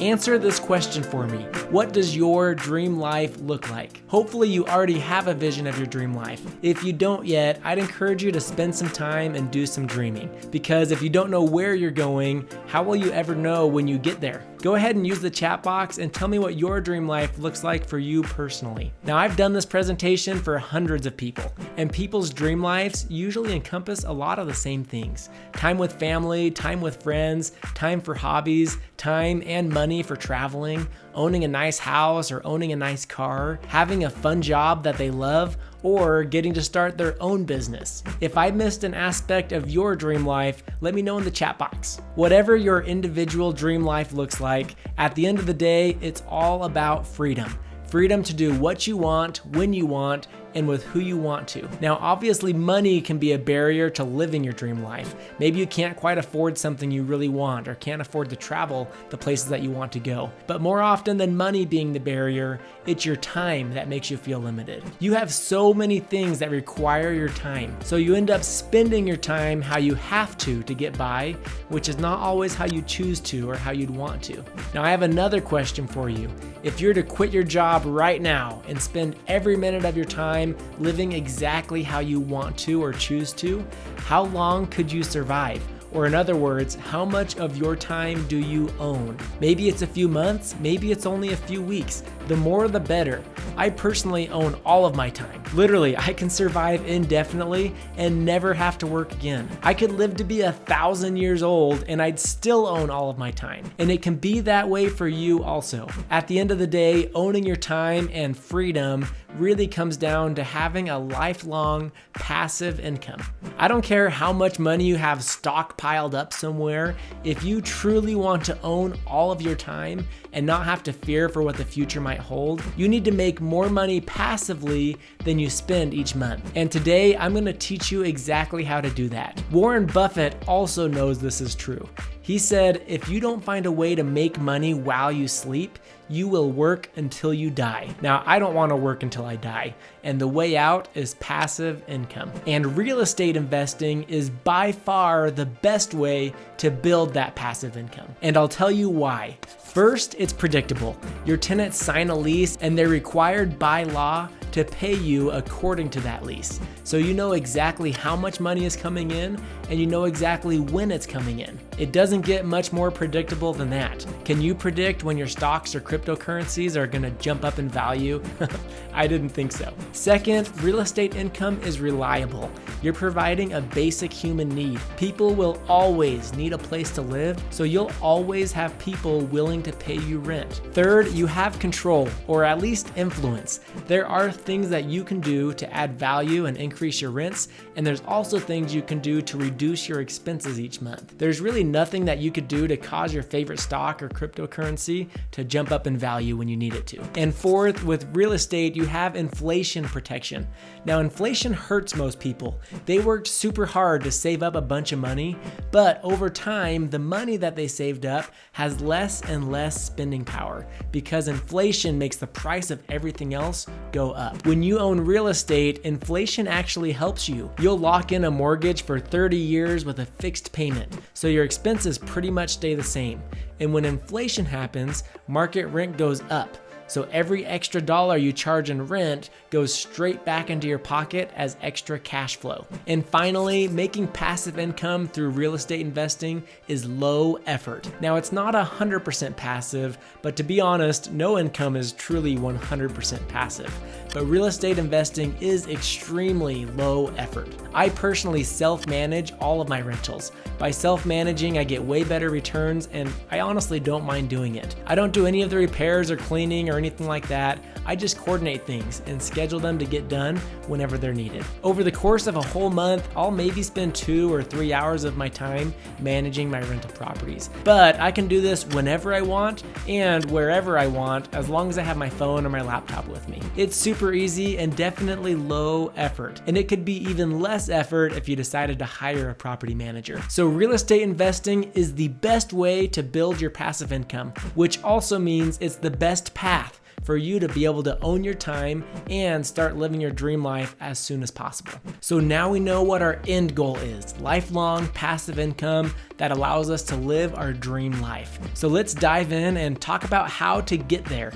Answer this question for me. What does your dream life look like? Hopefully you already have a vision of your dream life. If you don't yet, I'd encourage you to spend some time and do some dreaming. Because if you don't know where you're going, how will you ever know when you get there? Go ahead and use the chat box and tell me what your dream life looks like for you personally. Now, I've done this presentation for hundreds of people, and people's dream lives usually encompass a lot of the same things. Time with family, time with friends, time for hobbies, time and money for traveling, owning a nice house or owning a nice car, having a fun job that they love, or getting to start their own business. If I missed an aspect of your dream life, let me know in the chat box. Whatever your individual dream life looks like, at the end of the day, it's all about freedom. Freedom to do what you want, when you want, and with who you want to. Now, obviously, money can be a barrier to living your dream life. Maybe you can't quite afford something you really want or can't afford to travel the places that you want to go. But more often than money being the barrier, it's your time that makes you feel limited. You have so many things that require your time, so you end up spending your time how you have to get by, which is not always how you choose to or how you'd want to. Now, I have another question for you. If you're to quit your job right now and spend every minute of your time living exactly how you want to or choose to, how long could you survive? Or in other words, how much of your time do you own? Maybe it's a few months, maybe it's only a few weeks. The more the better. I personally own all of my time. Literally, I can survive indefinitely and never have to work again. I could live to be 1,000 years old and I'd still own all of my time. And it can be that way for you also. At the end of the day, owning your time and freedom really comes down to having a lifelong passive income. I don't care how much money you have stockpiled up somewhere, if you truly want to own all of your time and not have to fear for what the future might hold, you need to make more money passively than you spend each month. And today, I'm gonna teach you exactly how to do that. Warren Buffett also knows this is true. He said, if you don't find a way to make money while you sleep, you will work until you die. Now, I don't want to work until I die, and the way out is passive income. And real estate investing is by far the best way to build that passive income. And I'll tell you why. First, it's predictable. Your tenants sign a lease and they're required by law to pay you according to that lease. So you know exactly how much money is coming in and you know exactly when it's coming in. It doesn't get much more predictable than that. Can you predict when your stocks or cryptocurrencies are gonna jump up in value? I didn't think so. Second, real estate income is reliable. You're providing a basic human need. People will always need a place to live, so you'll always have people willing to pay you rent. Third, you have control, or at least influence. There are things that you can do to add value and increase your rents, and there's also things you can do to reduce your expenses each month. There's really nothing that you could do to cause your favorite stock or cryptocurrency to jump up in value when you need it to. And fourth, with real estate, you have inflation protection. Now, inflation hurts most people. They worked super hard to save up a bunch of money, but over time, the money that they saved up has less and less spending power because inflation makes the price of everything else go up. When you own real estate, inflation actually helps you. You'll lock in a mortgage for 30 years with a fixed payment, so your expenses pretty much stay the same. And when inflation happens, market rent goes up. So every extra dollar you charge in rent goes straight back into your pocket as extra cash flow. And finally, making passive income through real estate investing is low effort. Now, it's not 100% passive, but to be honest, no income is truly 100% passive. But real estate investing is extremely low effort. I personally self-manage all of my rentals. By self-managing, I get way better returns, and I honestly don't mind doing it. I don't do any of the repairs or cleaning or anything like that. I just coordinate things and schedule them to get done whenever they're needed. Over the course of a whole month, I'll maybe spend 2 or 3 hours of my time managing my rental properties. But I can do this whenever I want and wherever I want, as long as I have my phone or my laptop with me. It's super easy and definitely low effort. And it could be even less effort if you decided to hire a property manager. So real estate investing is the best way to build your passive income, which also means it's the best path for you to be able to own your time and start living your dream life as soon as possible. So now we know what our end goal is: lifelong passive income that allows us to live our dream life. So let's dive in and talk about how to get there.